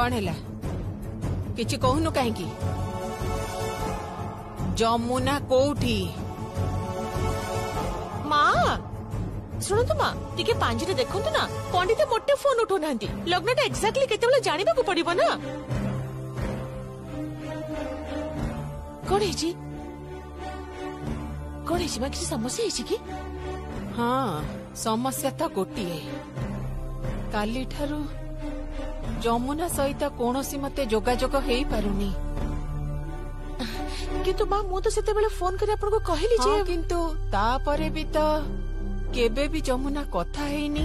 कौन है किछि कहूनु कहीं जमुना कोठी माँ शुणु माँ टिके पांजिरे देखंतु ना पंडित मोटे फोन उठो नांती लग्नटा एक्जाक्टली केतेबेले जानिबा को पड़िबो ना कोन हेची माँ किसी समस्या हेची की हाँ समस्या तो गोटे काली ठारू जमुना सहित कौनसी मते जोगाजोग हो पारुनी किंतु माँ मु तो सेतेबेले फोन करी आपन को कहली जे किंतु तापरे भी तो केबे भी जमुना कथा हेनी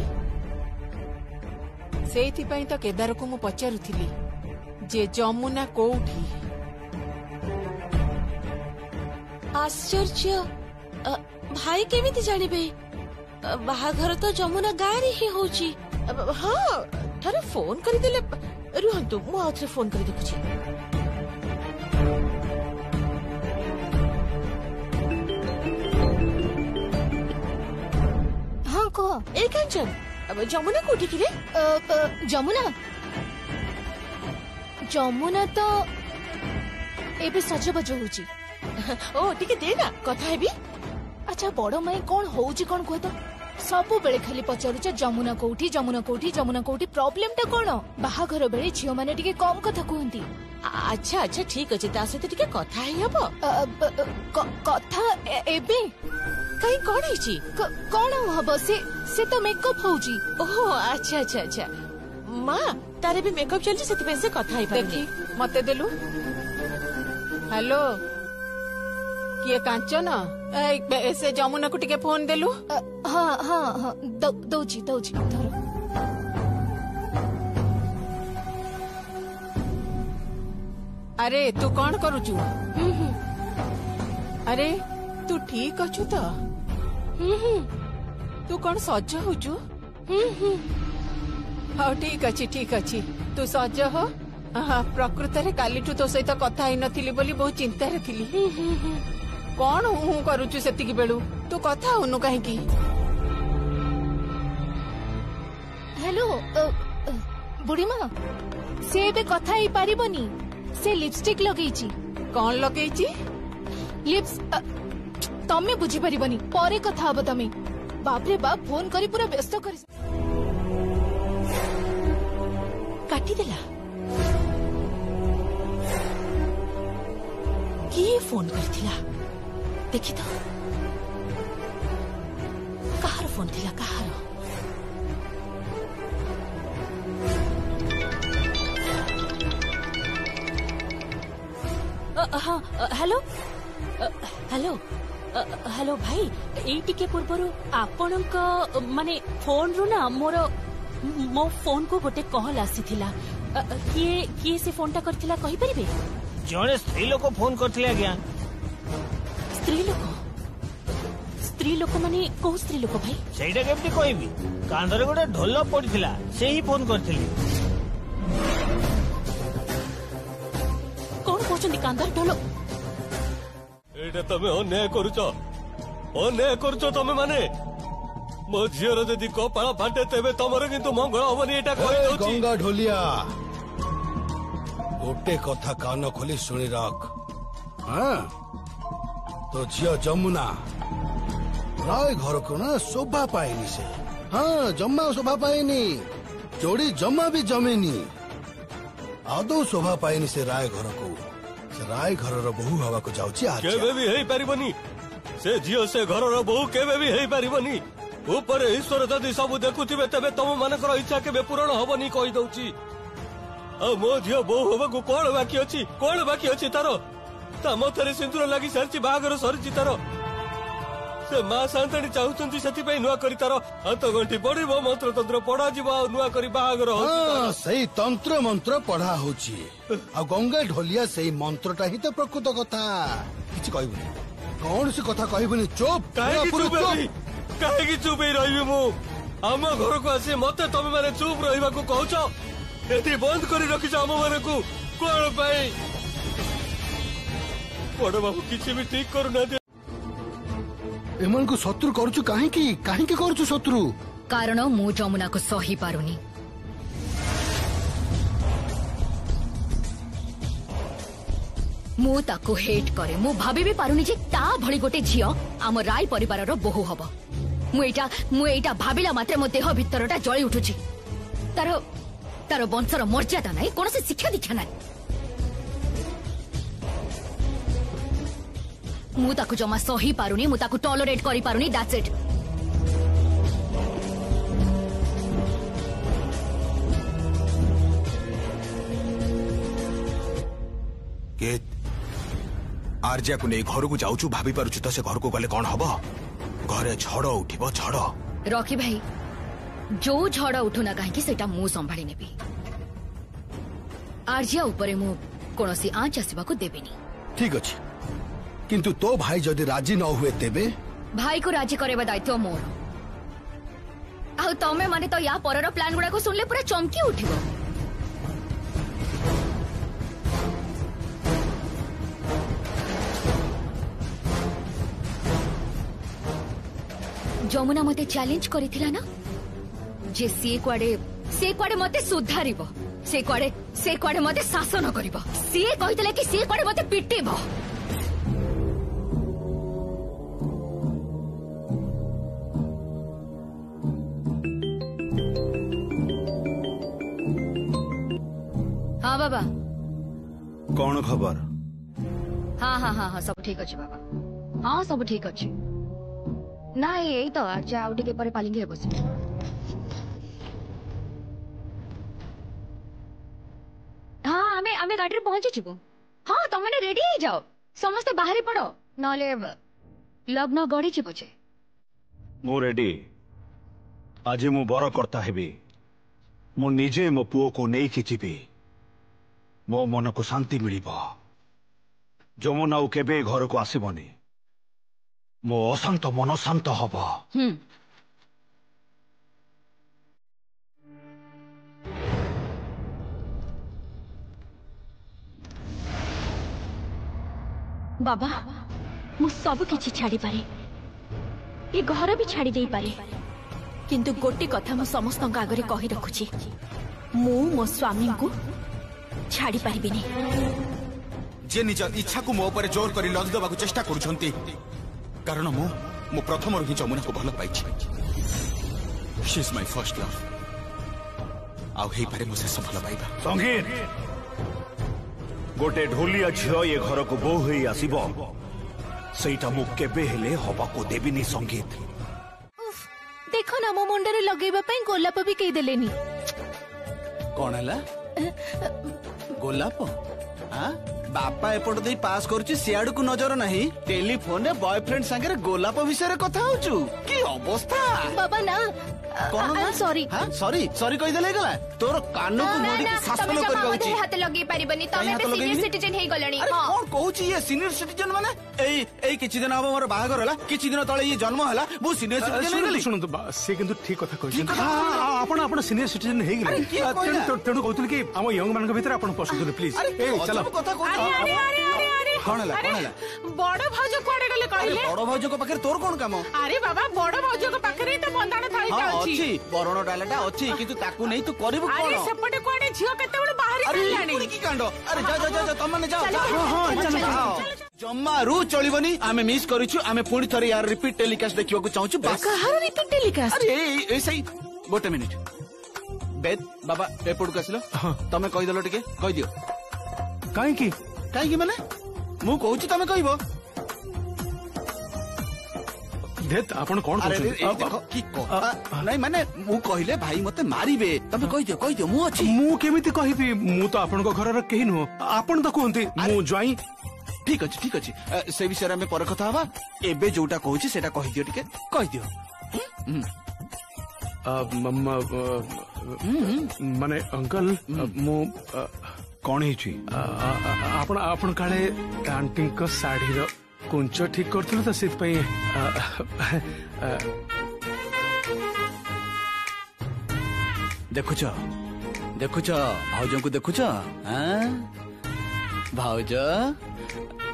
सेइथि पई तो केदार को मु पचारुथिली जे जमुना कोठी आश्चर्य भाई केमिति जानिबे बाहाघर तो जमुना गाँव ही होची हाँ ठारे फोन करी देले रुहंतु मु आउथरे फोन करी देखुची हाँ कह ए कांचन अब जमुना कोठी की रे जमुना तो एबे सजबज होची ओ टिके दे ना कथा हेबी अच्छा बड़ माई कौन होची कौन कह तो सबु बेले खाली पचारुच जमुना कोठी प्रॉब्लम टा कौन बाहाघर बेले झियो माने टिके कम कथा कहंती अच्छा अच्छा ठीक अछि ता सहित टिके कथा हे हबो कथा एबे कहीं कौन हेची कौन हबो से तो मेकअप होची ओहो अच्छा अच्छा अच्छा माँ तारे भी मेकअप चलची सेति से कथा हे देखी मते देलु हेलो किए कांचन से जमुना को टिके फोन देलु हाँ हाँ हाँ दौची धरो अरे तू कौन करुचु अरे तू ठीक अच्छु तो तू कौन सज होचु हाँ ठीक अच्छी तू सज हो हाँ प्रकृत रे काली तो सहित कथा ही नथिली बोली बहुत चिंता रे थिली कौन हूँ करुचु सेतिकी बेलू तू कथा होनु कहीं हेलो बुढ़ी माँ से एबे कथा ही पारिबनी से लिपस्टिक लगेईची कौन लगेईची लिप्स तमे बुझी पारिबनी परे कथा हबो तमे बाप रे बाप फोन करी पूरा व्यस्त करी काटी देला किए फोन करथिला देखी तो कहार फोन थिला कहार हाँ हेलो हेलो हेलो भाई एटी के पूर्व आपणक माने फोन रु ना मोर मो फोन को गोटे कॉल आसीथिला किए से फोन टा करथिला कहि परिबे जने स्त्री लोक फोन करथिले आज्ञा स्त्री लोक माने को स्त्री लोक भाई सेटा केमति कहबी कांदरे गोटे ढोल पड़थिला से ही फोन करथिले कौन कहचंदी कांदर ढोल एटा तमे अन्याय करूछ तमे माने मो झियर जदि कपाळ फाटे तेबे तमर किंतु मंगल हबनी एटा कहि दउची गंगा ढोलिया गोटे कथा कान खोली सुनी रख हाँ तो झियो जमुना राय घर को ना शोभा पाएनी से हाँ जम्मा शोभा पाएनी जोड़ी जम्मा भी जमेनी आदौ शोभा पाएनी से राय घर को से राय घर बहु हवा को जाउची आज केबे भी हेई परिबनी से झियो से घर बहु केबे भी हेई परिबनी ऊपर ईश्वर जदि सब देखुथिबे तबे तम मानकर इच्छा केबे पूर्ण हबनी कहि दउची आ मो झियो बहु हबा को कोन बाकी अछि तारो ता मथरे सिंदूर लागि सरची बागर सरची तारो से मां शांतनी चाहुचंती सेति पई नुआ करी तारो हाथ गंठी पड़िबो मंत्र तंत्र पढ़ा जीवो आ नुआ करी बागर होची सही तंत्र मंत्र पढ़ा होची आ गंगा ढोलिया सही मंत्रटा ही तो प्रकृत कथा किछि कहबनी कौन सी कथा कहबनी चुप काहे चुप ही रही मु आम घर को आसी मते तमे माने चुप रहिबा को कहउछो एठी बंद करी रखिछ आम माने को कोन पाई बड़ बाबू किछि भी ठीक करू ना एमन को शत्रु करछु काहे की करछु शत्रु कारण मु जमुना को सही पारुनी मु ताको हेट करे मु भाभी भी पारुनी जे ता भली गोटे झियो आम राय परिवार रो बहु हबो मु एटा भाबिला मात्रे मो देह भितरटा जळी उठुची तारो तारो वंशर मर्यादा नाही कोन से शिक्षा दीक्षा नाही मु ताको जमा सही पारुनी मु ताको टॉलरेट करी पारुनी दैट्स इट आर्जिया को नहीं घर को जाऊँ भाभी पारुछु तो से घर को गले कौन हब घरे झड़ उठिब झड़ रॉकी भाई जो झड़ उठुना कहीं सेटा मु संभाली नेबी आर्जिया उपरे मु कोनोसी आंच आसीबा को देबेनी ठीक अछि किंतु तो भाई जदि राजी न हुए तेबे भाई को राजी करेबा दायित्व मोर आ तमे माने तो या परर प्लान गुडा को सुनले पूरा चमकी उठिबो जमुना मते चैलेंज करिथिला ना जे से कुआडे मते सुधारिबो से कुआडे मते शासन करिबो से कहितले कि से कुआडे मते पिटिबो हाँ बाबा कौन खबर हाँ सब ठीक अछि बाबा हाँ सब ठीक अछि ना यही तो आज आउ टिके परे पालिंगे बस हाँ आमे गाड़ी रे पहुंची छिबो हाँ तुम मैंने रेडी ही जाओ समस्त बाहरी पड़ो नले लग्न गड़ी छिबो छे मु रेडी आज मु बर करता हेबी मु निजे मो पुओ को नहीं खिचिबी मो मन को शांति मिलिबो जमुना केबे घर को आसीबनी मो अशांत मन शांत हब बाबा मु सब किछि छाड़ी पारे ये घर भी छाड़ी दे पारे किंतु गोटे कथा मु समस्त आगे कही रखुची मु मो स्वामी को छाड़ी पारिबिनी जे निज इच्छा को मो ऊपर जोर करी लद देबा चेष्टा करूछंती कारण मु प्रथम ही जमुना को भल पाइछि she is my first love आउ हेई पारे मो से भल पाइबा संगीत गोटे ढोलिया झियो ये घर को बो होई आसीबो सेटा मु केबे हेले हबा को देबिनी संगीत देखो ना मो मुंडे रे लगेबा पई गोलाप भी कहि देलेनी कौन है गोलाप हाँ बापा एपट दे पास करुची सियाड़ को नजर नहीं टेलीफोन रे बॉयफ्रेंड संगे गोलाप विषय कथा होचु की अवस्था बाबा ना सॉरी हाँ सॉरी सॉरी कहि देले गला तोर कान को मोड़ी शासन कर गउची हाथ लगे परिबनी तमे बे सीनियर सिटीजन हे गलणी हां कोन कहूची ये सीनियर सिटीजन माने एई किछि दिन अब मोर बाहागर होला किछि दिन तळे ये जन्म होला बो सीनियर सिटीजन हे गली सुनतो से किंतु ठीक कथा कहछि हां आपण सीनियर सिटीजन हे गली तेणु कहतु कि हम यंग मान के भीतर आपण पसंद प्लीज ए चलो कथा अरे कौन बड़ भाउज कुआडे गले कहले बड़ भाउज को पाखे तोर कोन काम अरे बाबा बड़ भाउज को पाखे तो बंदाण थाई जाउची अछि बरण डालाटा अछि किंतु ताकू नहीं तू करबु कोन अरे सेपटे कुआडे झियो केते बड़ बाहरी अरे की कांडो अरे जा तुम माने जाओ हां जम्मारू चलिबनी आमे मिस करिछु आमे पुणी थरे यार रिपीट टेलीकास्ट देखिबा को चाहूछु बस कहार रिपीट टेलीकास्ट अरे ऐसई गोटे मिनिट बेद बाबा एपोर्ट कसिलो तमे कहि देलो टिके कहि दियो काई की माने मु कहूची तमे कहबो देत आपण कोन देखो की कथा नहीं माने मु कहिले भाई मते मारिबे तमे कहि दियो मु अछि मु केमिति कहिबी मु तो आपण को घर र केहि नो आपण तो कोंती मु जाई ठीक अछि से विषय में पर कथा हवा एबे जोटा कहूची सेटा कहि दियो टिके कहि दियो माने अंकल मु कौन ही आपण काले आंटी को साड़ी रो कुंच ठीक करथुल तो सित पई देखुछ भाउज को देखुछ हां भाउज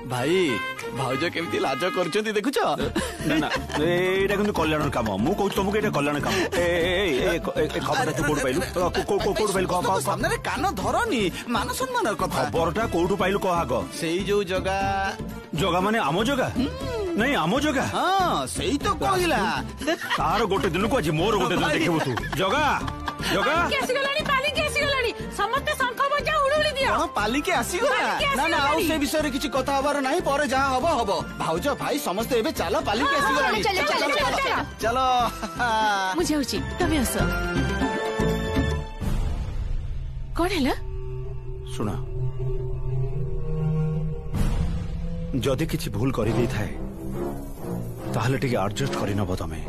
भाई भाउज केମିତି लाज କରୁଛନ୍ତି ଦେଖୁଛ ନା ନା ଏଇଟା କିନ୍ତୁ କଲ୍ୟାଣ କାମ ମୁଁ କହୁଛି ତମକୁ ଏଇଟା କଲ୍ୟାଣ କାମ ଖବରଟା ତୁ କୋଉଠୁ ପାଇଲୁ କୋଉଠୁ ପାଇଲୁ କହ ସାମ୍ନାରେ କାନ ଧରନି ମାନ ସମ୍ମାନର କଥା ଖବରଟା କୋଉଠୁ ପାଇଲୁ କହ ଆଗ ସେଇ ଯୋଉ ଜଗା ଜଗା ମାନେ ଆମ ଜଗା ନାଇଁ ଆମ ଜଗା ହଁ ସେଇ ତ କହିଲା ତାର ଗୋଟେ ଦିନକୁ ଆଜି ମୋର ଗୋଟେ ଦିନ ଦେଖିବୁ ତୁ ଜଗା ଜଗା ସମସ୍ତେ ଶଙ୍ଖ ବଜା ଉଡୁଳି ଦିଅ କଣ ପାଲିକେ ଆସିଗଲା ନା ନା ଆଉ ସେ ବିଷୟରେ କିଛି କଥା ହବାର ନାହିଁ ପରେ ଯାହା ହବ ହବ ଭାଉଜ ଭାଇ ସମସ୍ତେ ଏବେ ଚାଲ ପାଲିକେ ଆସିଗଲାଣି ଚାଲ ମୁଁ ଯାଉଛି ତମେ ଆସ କଣ ହେଲା ଶୁଣ ଯଦି କିଛି ଭୁଲ କରିଦେଇଥାଏ ତାହେଲେ ଟିକେ ଆଡଜଷ୍ଟ କରିନବ ତମେ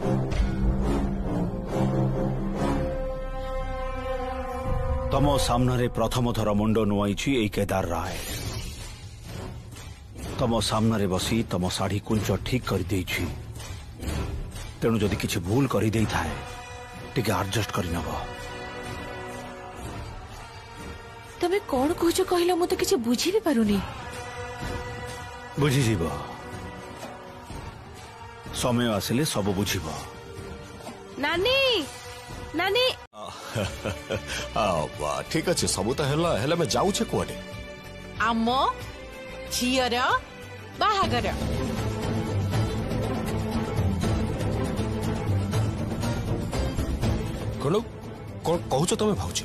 ତମ ସାମ୍ନାରେ ପ୍ରଥମ ଥର ମୁଣ୍ଡ ନୁଆଇଛି ଏଇ କେଦାର ରାୟ ତମ ସାମ୍ନାରେ ବସି ତମ ଶାଢୀ କୁଞ୍ଚ ଠିକ କରିଦେଇଛି ତେଣୁ ଯଦି କିଛି ଭୁଲ କରିଦେଇଥାଏ ଟିକେ ଆଡଜଷ୍ଟ କରିନବ ତମେ କଣ କହୁଛ କହିଲ ମୁଁ ତ କିଛି ବୁଝି ବି ପାରୁନି ବୁଝିଯିବ ସମୟ ଆସିଲେ ସବୁ ବୁଝିବ ନାନୀ ନାନୀ ଠିକ ଅଛି ସବୁ ତ ହେଲା ହେଲେ ଆମେ ଯାଉଛେ କୁଆଡେ ଆମ ଝିଅର ବାହାଘର କଣ କଣ କହୁଛ ତମେ ଭାଉଛ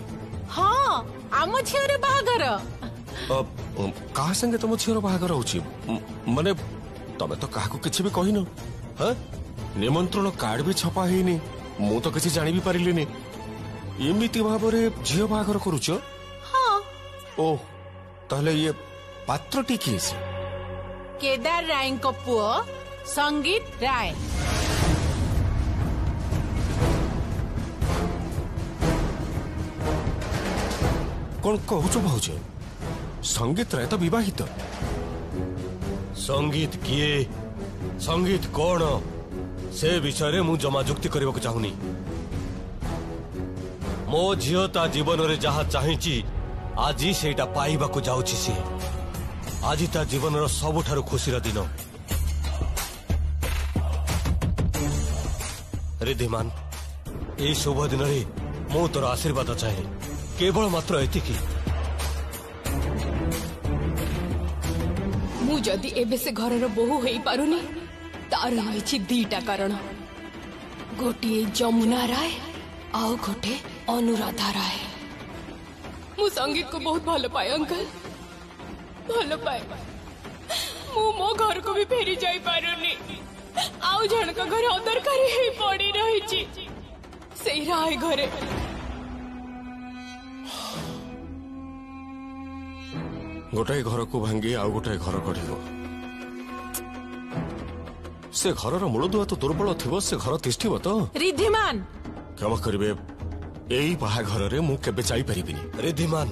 ହଁ ଆମ ଝିଅର ବାହାଘର କାହା ସାଙ୍ଗେ ତମ ଝିଅର ବାହାଘର ହଉଛି ମାନେ ତମେ ତ କାହାକୁ କିଛି ବି କହିନ ନିମନ୍ତ୍ରଣ କାର୍ଡ ବି ଛପା ହେଇନି ମୁଁ ତ କିଛି ଜାଣି ବି ପାରିଲିନି ଏମିତି ଭାବରେ ଝିଅ ବାହାଘର କରୁଛ ଓ ତାହେଲେ ଇଏ ପାତ୍ରଟି କିଏ ସେ କେଦାର ରାୟଙ୍କ ପୁଅ ସଙ୍ଗୀତ ରାୟ କଣ କହୁଛ ଭାଉଜ ସଙ୍ଗୀତ ରାୟ ତ ବିବାହିତ ସଙ୍ଗୀତ କିଏ ସଙ୍ଗୀତ କଣ ସେ ବିଷୟରେ ମୁଁ ଜମା ଯୁକ୍ତି କରିବାକୁ ଚାହୁଁନି ମୋ ଝିଅ ତା ଜୀବନରେ ଯାହା ଚାହିଁଛି ଆଜି ସେଇଟା ପାଇବାକୁ ଯାଉଛି ସେ ଆଜି ତା ଜୀବନର ସବୁଠାରୁ ଖୁସିର ଦିନ ରିଦ୍ଧିମାନ ଏଇ ଶୁଭ ଦିନରେ ମୁଁ ତୋର ଆଶୀର୍ବାଦ ଚାହେଁ କେବଳ ମାତ୍ର ଏତିକି ମୁଁ ଯଦି ଏବେ ସେ ଘରର ବୋହୂ ହେଇପାରୁନି ତାର ରହିଛି ଦିଟା କାରଣ ଗୋଟିଏ ଯମୁନା ରାୟ ଆଉ ଗୋଟେ ଅନୁରାଧା ରାୟ ମୁଁ ସଙ୍ଗୀତକୁ ବହୁତ ଭଲ ପାଏ ଅଙ୍କଲ ଭଲ ପାଏ ମୁଁ ମୋ ଘରକୁ ବି ଫେରି ଯାଇପାରୁନି ଆଉ ଜଣଙ୍କ ଘରେ ଅଦରକାରୀ ହେଇ ପଡି ରହିଛି ସେଇ ରାୟ ଘରେ ଗୋଟାଏ ଘରକୁ ଭାଙ୍ଗି ଆଉ ଗୋଟାଏ ଘର ଗଢିବ ସେ ଘରର ମୂଳଦୁଆ ତ ଦୁର୍ବଳ ଥିବ ସେ ଘର ତିଷ୍ଠିବ ତ ରିଦ୍ଧିମାନ କ୍ଷମା କରିବେ ଏଇ ବାହାଘରରେ ମୁଁ କେବେ ଯାଇପାରିବିନି ରିଦ୍ଧିମାନ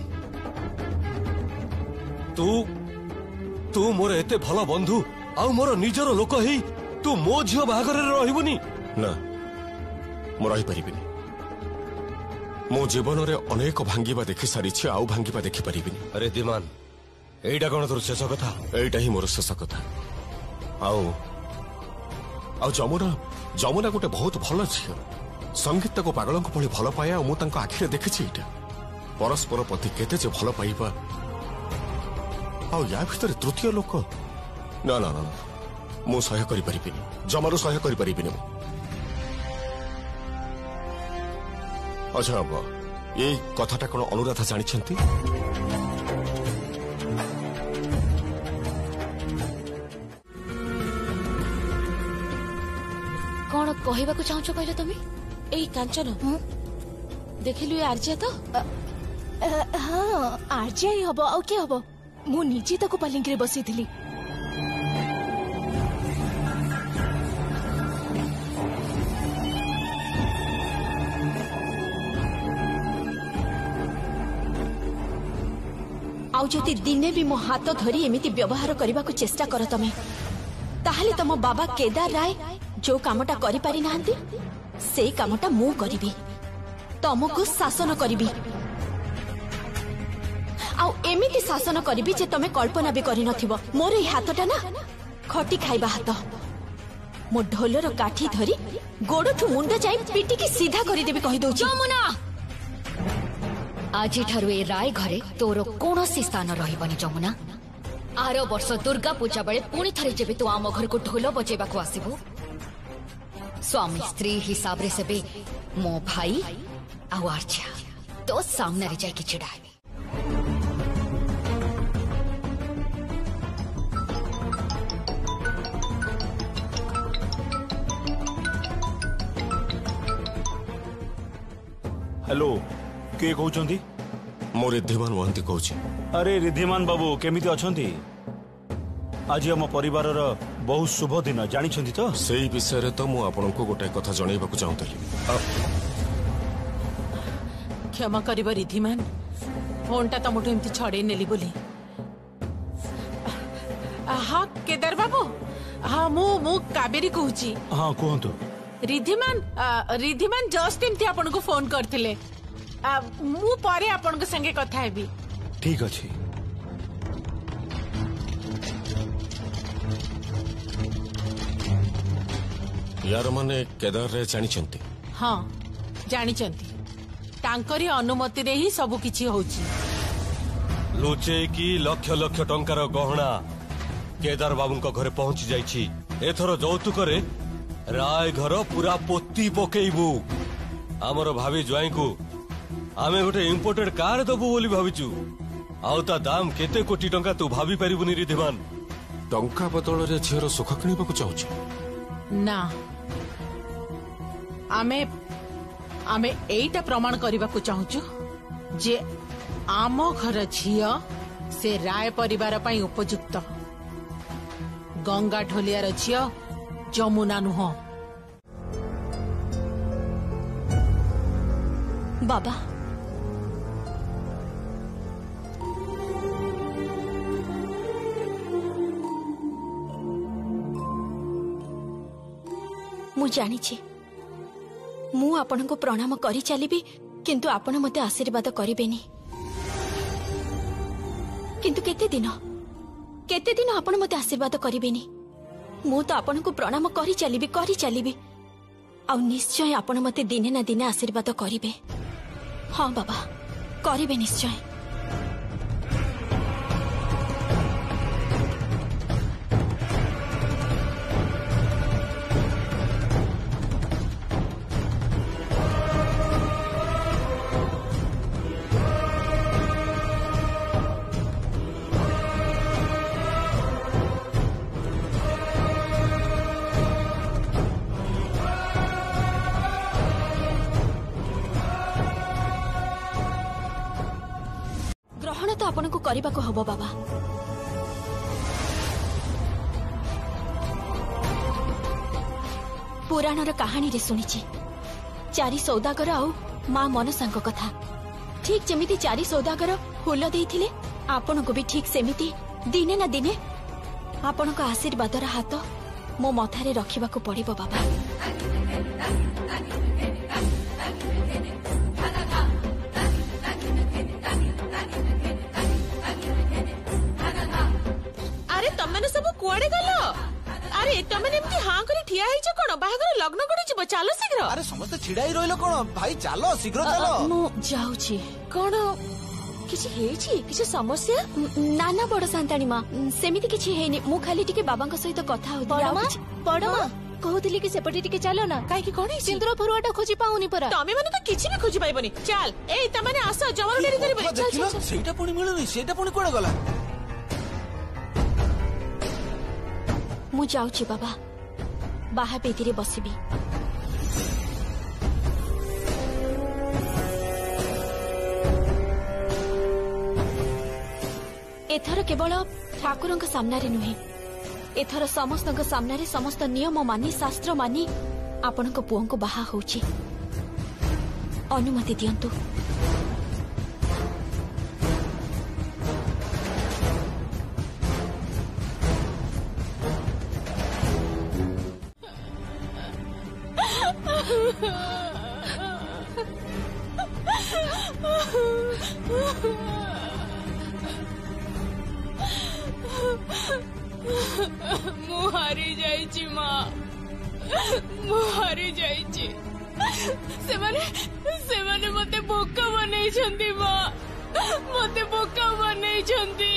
ତୁ ମୋର ଏତେ ଭଲ ବନ୍ଧୁ ଆଉ ମୋର ନିଜର ଲୋକ ହେଇ ତୁ ମୋ ଝିଅ ବାହାଘରରେ ରହିବୁନି ନା ମୁଁ ରହିପାରିବିନି ମୋ ଜୀବନରେ ଅନେକ ଭାଙ୍ଗିବା ଦେଖି ସାରିଛି ଆଉ ଭାଙ୍ଗିବା ଦେଖିପାରିବିନି ରିଦ୍ଧିମାନ ଏଇଟା କଣ ତୋର ଶେଷ କଥା ଏଇଟା ହିଁ ମୋର ଶେଷ କଥା ଆଉ ଯମୁନା ଗୋଟେ ବହୁତ ଭଲ ଝିଅ ସଙ୍ଗୀତ ତାକୁ ପାଗଳଙ୍କ ଭଳି ଭଲ ପାଏ ଆଉ ମୁଁ ତାଙ୍କ ଆଖିରେ ଦେଖିଛି ଏଇଟା ପରସ୍ପର ପ୍ରତି କେତେ ଯେ ଭଲ ପାଇବା ଆଉ ୟା ଭିତରେ ତୃତୀୟ ଲୋକ ନା ନା ନା ମୁଁ ସହ୍ୟ କରିପାରିବିନି ଜମାରୁ ସହ୍ୟ କରିପାରିବିନି ମୁଁ ଆଚ୍ଛା ଏଇ କଥାଟା କଣ ଅନୁରାଧା ଜାଣିଛନ୍ତି କଣ କହିବାକୁ ଚାହୁଁଛ କହିଲ ତମେ ଏଇ କାଞ୍ଚନ ଦେଖିଲୁ ଏ ଆର୍ଯ୍ୟ ତ ହଁ ଆର୍ଯ୍ୟ ହିଁ ହବ ଆଉ କିଏ ହବ ମୁଁ ନିଜେ ତାକୁ ପାଲିଙ୍କିରେ ବସେଇଥିଲି ଆଉ ଯଦି ଦିନେ ବି ମୋ ହାତ ଧରି ଏମିତି ବ୍ୟବହାର କରିବାକୁ ଚେଷ୍ଟା କର ତମେ ତାହେଲେ ତମ ବାବା କେଦାର ରାୟ ଯୋଉ କାମଟା କରିପାରି ନାହାନ୍ତି ସେଇ କାମଟା ମୁଁ କରିବି ତମକୁ ଶାସନ କରିବି आउ एमिति शासन करिबि जे तमे कल्पना भी करि नथिबो। मोर ई हाथटा ना खटी खाइबा हाथ। मो ढोलर काठी धरी गोड़ठू मुंड जाई पिटी की सीधा करि देबि कहि दउची। जमुना आज ठारू ए राय घरे तोर कौनसी स्थान रहिबनी जमुना। आर वर्ष दुर्गा पूजा बेले पुणी थरे जेबे तू आम घर को ढोल बजेबा को आसीबू स्वामी स्त्री हिसाब रे सेबे मो भाई आउ आर्चा तो सामने रे जाई कि छिड़ा है। हेलो के कहउचंदी? मो रिद्धिमान महंती कहूची। अरे रिद्धिमान बाबू केमिति अछंती? आज हम परिवार बहुत शुभ दिन जानी तो से विषय तो मु आपन को गोटे कथा जणाइबाकू चाहूतली। क्षमा करिब रिद्धिमान, फोनटा तमठु एमती छड़े नेली बोली। हाँ केदार बाबू, हाँ मु कावेरी कहूची। हाँ कहतु। रिद्धिमान जस्ट एमती आपन को फोन करथिले। मु परे आपन को संगे कथा हेबी। ठीक अछि। यार माने केदार रे जानिचंती? हाँ जानिचंती। तांकरी अनुमति रे ही सब किछि होउची। लुचे की लक्ष लक्ष टंकार गहना केदार बाबूंको घरे पहुंची जाइछि। एथरो जौतुक रे राय घर पूरा पोती पकेइबू। हमर भाभी ज्वाई को आमे गोटे इंपोर्टेड कार दबु बोली भाबिचु। आउ ता दाम केते कोटी टंका तू भाभी परिबुनी रिद्धिमान। टंका बदल रे झियर सुख किनिबाकू चाहूची ना। आमे एइटा प्रमाण करबाकू चाहूचु जे आम घर झियो से राय परिवार पई उपयुक्त। गंगा ढोलियार झियो जमुना नुह। बाबा मु जानिछि मु आपण को प्रणाम करी चलीबी, किंतु आपण मते आशीर्वाद करिबेनी। किंतु केते दिन आपण मते आशीर्वाद करिबेनी। मु तो आपण को प्रणाम करी चलीबी आ निश्चय आपण मते दिने ना दिने आशीर्वाद करिबे। हाँ बाबा करिबे निश्चय। ग्रहण तो आपन को करबा को हबो बाबा। पुराणर कहानी रे सुनिछि चारि सौदागर आउ मां मनसांक कथा। ठीक जेमिति चारि सौदागर फूल देइथिले आपन को भी ठीक सेमिति दिने ना दिने आपन को आशीर्वादर हाथ मो मथारे रखिबा को पड़िबो बाबा। अरे तमने सब कुआडे गलो? अरे तमने एमती हां करी ठिया हिच कोन? बाहागर लग्न कोडी छिबो, चलो शीघ्र। अरे समस्त छिड़ाई रहिलो कोन? भाई चलो शीघ्र चलो। मु जाउछि। कोन किछि हेछि? किछि समस्या? नाना बड़ सांताणी मां सेमिति किछि हेनि। मु खाली टिके बाबांक सहित कथा होती। बड़ मां कहउतिली कि सेपटे टिके चलो ना। काहे कि कोन सिंदूर फरुआटा खोजी पाउनी परा। तमे माने तो किछि भी खोजी पाइबनी। चल एई तमने आसो जमर डेरी करबे। देखिलो सेटा पुणी मिलुनी, सेटा पुणी कोडे गला? मु जाउछि बाबा, बाहा बेदीरे बसिबी। एथर केवल ठाकुरଙ୍କ सामनारे नुहे, एथर समस्तଙ୍କ सामनारे समस्त नियम मानी शास्त्र मानी आपणଙ୍କ पुओंको बाहा होउछि। अनुमति दियंतु। ମୁଁ ହାରି ଯାଇଛି ମା ମୁଁ ହାରି ଯାଇଛି ସେମାନେ ମତେ ବୋକା ବନେଇଛନ୍ତି ମା ମତେ ବୋକା ବନେଇଛନ୍ତି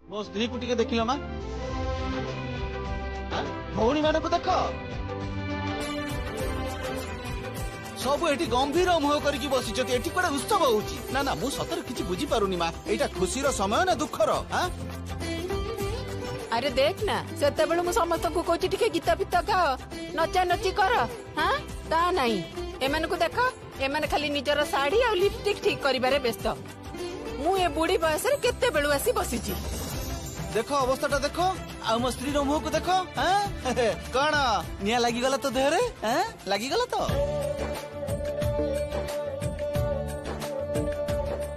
ମୋ ସ୍ତ୍ରୀକୁ ଟିକେ ଦେଖିଲ ମା ଭଉଣୀ ମାନଙ୍କୁ ଦେଖ ସବୁ ଏଠି ଗମ୍ଭୀର ମୁହଁ କରିକି ବସିଛନ୍ତି ଏଠି କୁଆଡେ ଉତ୍ସବ ହଉଛି ନା ନା ମୁଁ ସତରେ କିଛି ବୁଝିପାରୁନି ମା ଏଇଟା ଖୁସିର ସମୟ ନା ଦୁଃଖର ଆରେ ଦେଖ ନା ସେତେବେଳେ ମୁଁ ସମସ୍ତଙ୍କୁ କହୁଛି ଟିକେ ଗୀତ ଫିତ ଗାଅ ନଚା ନଚି କର ତା ନାହିଁ ଏମାନଙ୍କୁ ଦେଖ ଏମାନେ ଖାଲି ନିଜର ଶାଢୀ ଆଉ ଲିପଷ୍ଟିକ ଠିକ କରିବାରେ ବ୍ୟସ୍ତ ମୁଁ ଏ ବୁଢୀ ବୟସରେ କେତେବେଳୁ ଆସି ବସିଛି ଦେଖ ଅବସ୍ଥାଟା ଦେଖ ଆଉ ମୋ ସ୍ତ୍ରୀର ମୁହଁକୁ ଦେଖ କଣ ନିଆଁ ଲାଗିଗଲା ତ ଦେହରେ ଲାଗିଗଲା ତ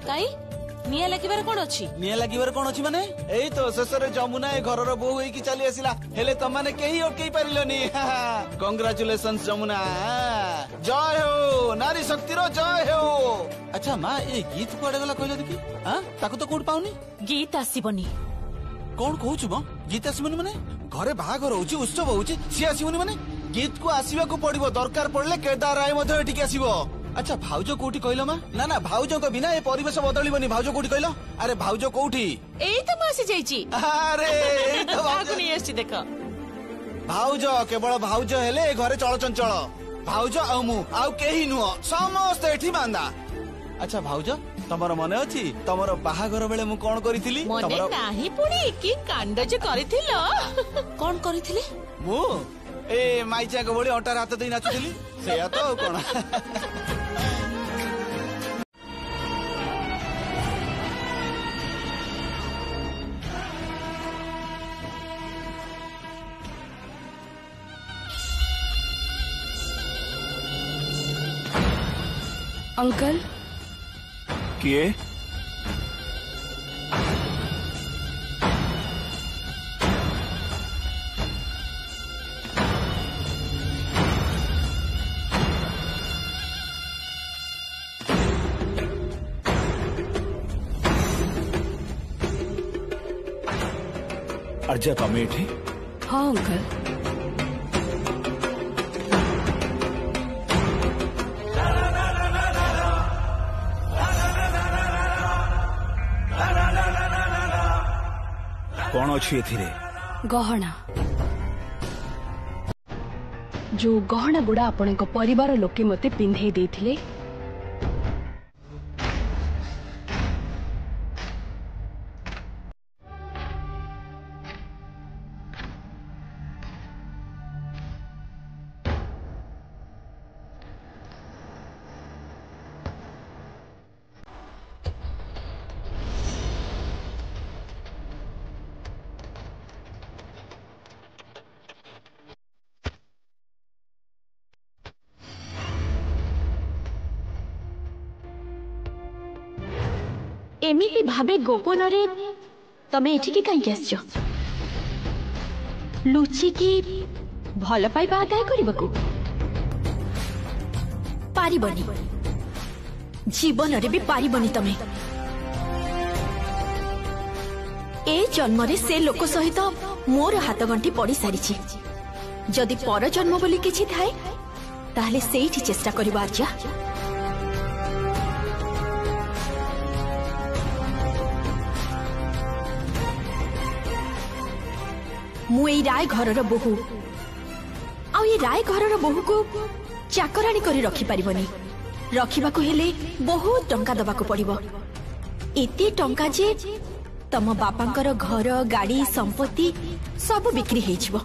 କାଇଁ ନିଆଁ ଲାଗିବାର କଣ ଅଛି ନିଆଁ ଲାଗିବାର କଣ ଅଛି ମାନେ ଏଇ ତ ଶେଷରେ ଯମୁନା ଏ ଘରର ବୋହୂ ହେଇକି ଚାଲି ଆସିଲା ହେଲେ ତମାନେ କେହି ଅଟକେଇ ପାରିଲନି କଂଗ୍ରାଚୁଲେସନ୍ସ ଯମୁନା ଜୟ ହୋ ନାରୀ ଶକ୍ତିର ଜୟ ହୋ ଆଚ୍ଛା ମା ଏ ଗୀତ କୁଆଡେ ଗଲା କହିଲ ଦେଖି ତାକୁ ତ କୋଉଠି ପାଉନି ଗୀତ ଆସିବନି କଣ କହୁଛୁ ମ ଗୀତ ଆସିବନି ମାନେ ଘରେ ବାହାଘର ହଉଛି ଉତ୍ସବ ହଉଛି ସିଏ ଆସିବନି ମାନେ ଗୀତକୁ ଆସିବାକୁ ପଡିବ ଦରକାର ପଡିଲେ କେଦାର ରାୟ ମଧ୍ୟ ଏଠିକି ଆସିବ ଆଚ୍ଛା ଭାଉଜ କୋଉଠି କହିଲ ମା ନା ନା ଭାଉଜଙ୍କ ବିନା ଏ ପରିବେଶ ବଦଳିବନି ଭାଉଜ କୋଉଠି କହିଲ ଆରେ ଭାଉଜ କୋଉଠି ଏଇ ତ ମୁଁ ଆସି ଯାଇଛି ଆରେ ଏଇ ତ ନେଇ ଆସିଛି ଦେଖ ଭାଉଜ କେବଳ ଭାଉଜ ହେଲେ ଏ ଘରେ ଚଳଚଞ୍ଚଳ ଭାଉଜ ଆଉ ମୁଁ ଆଉ କେହି ନୁହଁ ସମସ୍ତେ ଏଠି ବାନ୍ଦା ଆଚ୍ଛା ଭାଉଜ ତମର ମନେ ଅଛି ତମର ବାହାଘର ବେଳେ ମୁଁ କଣ କରିଥିଲି ମନେ ନାହିଁ ପୁଣି କି କାଣ୍ଡ ଯେ କରିଥିଲ କଣ କରିଥିଲି ମୁଁ ଏ ମାଇଚାଙ୍କ ଭଳି ଅଣ୍ଟାରେ ହାତ ଦେଇ ନାଚୁଥିଲି ସେଇଆ ତ ଆଉ କଣ अंकल किए अर्जा तमें एठी? हाँ अंकल। कौन अच्छी एथिरे? गहना। जो गहना गुड़ा आपण परिवार लोके मते पिंधे देथिले एमिति भावे गोपन रे तमे एठिकी कहीं आसछ लुचि की भल पाइबा आदाय करबकू पारिबनी जीवन रे भी पारिबनी तमे ए जन्म रे से लोक सहित मोर हाथ गंठी पड़ी सारिछि जदि पर जन्म बोली किछि थाए ताहले सेठी चेष्टा करबा आर्या मु ए राय घर बोहू आ ये राय घर बोहू को चाकराणी करी रखी पारिबनी रखिबा को हेले बहुत टंका दबा को पड़िबो एते टंका जे तम बापांकर घर गाड़ी संपत्ति सब बिक्री हे जिवो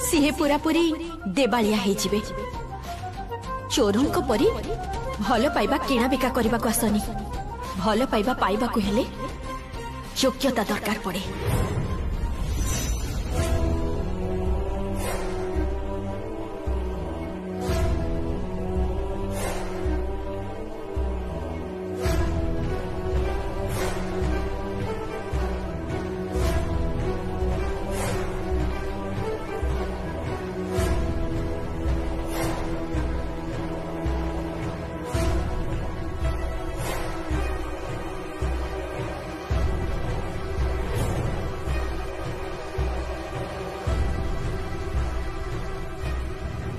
सिहे पूरा पूरी देबालिया हे जिवे चोरंक परी भल पाइबा किणा बिका करबा को आसनी भल पाइबा पाइबा को हेले योग्यता दरकार पड़े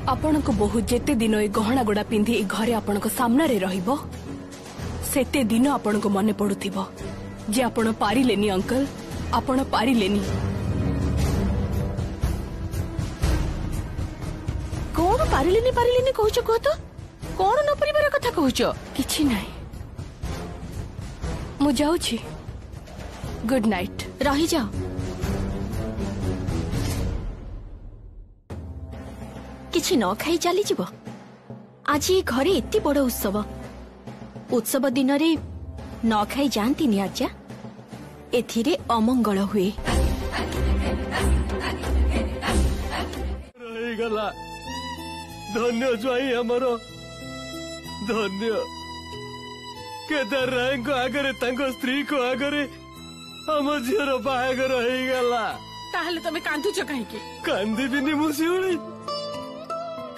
आपण को बहुत जेते दिन ए गहना गुड़ा पिंधि ए घरे आपण को सामना रे रहिबो सेते दिन आपण को मने पडुथिबो जे आपण पारिलेनी अंकल आपण पारिलेनी कौन पारिलेनी कहूछ कह तो कौन न परिवार कथा कहूछ किछि नाही मु जाउछि गुड नाइट रही जाओ किछि न खाई चली जीव आज ये घरे एते बड़ उत्सव दिन रे न खाई जानती नि आज्ञा एथिरे अमंगल हुए रहीगला धन्य ज्वाई हमर धन्य केदार राय को आगरे तांको स्त्री को आगरे हम झीर बाहागर होईगला ताहले तमे कांदुच काहे के कांदिबिनी मुसिउली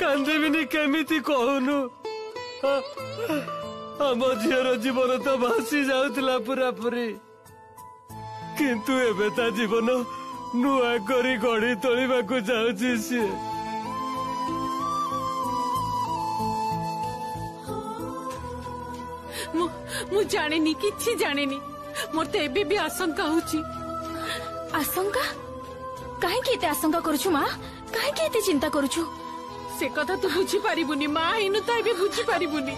कांदेबिनी केमिति कहूनु हम झीर जीवन तो भासी जाउतला पूरा पूरी किंतु एबे ता जीवन नुआ करी गढ़ी तोलिबा को जाउछि से मु जानेनी किछि जानेनी मोर तो एबे भी आशंका होछि आशंका काहे के एते आशंका करूछु मां काहे के एते चिंता करूछु से कथा तू बुझी पारिबुनी मां इनु तो एबे बुझी पारिबुनी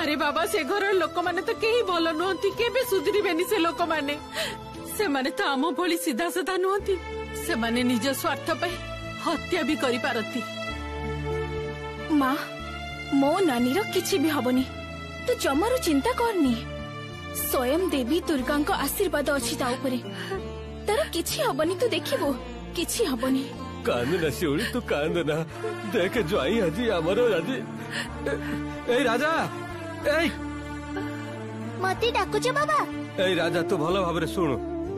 अरे बाबा से घर लोक माने तो केही भलो नहंती केबे सुधरिबेनी से लोक माने से माने तो आम भली सीधा साधा नहंती से माने निज स्वार्थ पे हत्या भी करि पारती मां मो नानी रो किछि भी हबनी तू जमारू चिंता करनी स्वयं देवी दुर्गा को आशीर्वाद अछि ता ऊपर तार किछि हबनी तू देखिबो किछि हबनी कांदना शिवली तू कांदना देख ज्वाई आजी हमरो आजी ए राजा ए मती डाकुछ बाबा ए राजा तू भलो भाबरे सुनु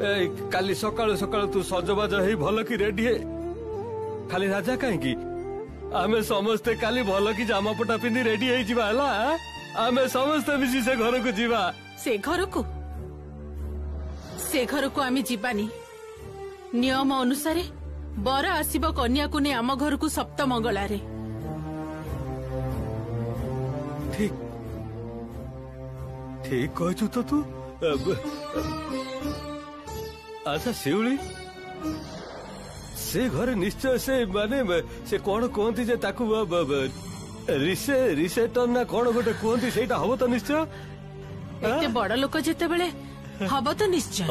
ए काली सकाळ सकाळ तू सजबाज हेई भलो की रेडी हे खाली राजा काहे की आमे समस्त काली भलो की जामापटा पिंदी रेडी हेई जिबा हला आमे समस्त मिसी से घर को जीवा से घर को आमे जीवानी नियम अनुसार बर आसिब कन्या को ने आम घर को सप्त मंगलारे। ठीक ठीक कहचु तो तू। अच्छा शिवली से घरे निश्चय से माने से कौन कहती जे ताकू रिसेटन ना कौन गोटे कहती सेटा हबो तो निश्चय। एते बड़ लोक जेते बेले हब तो निश्चय।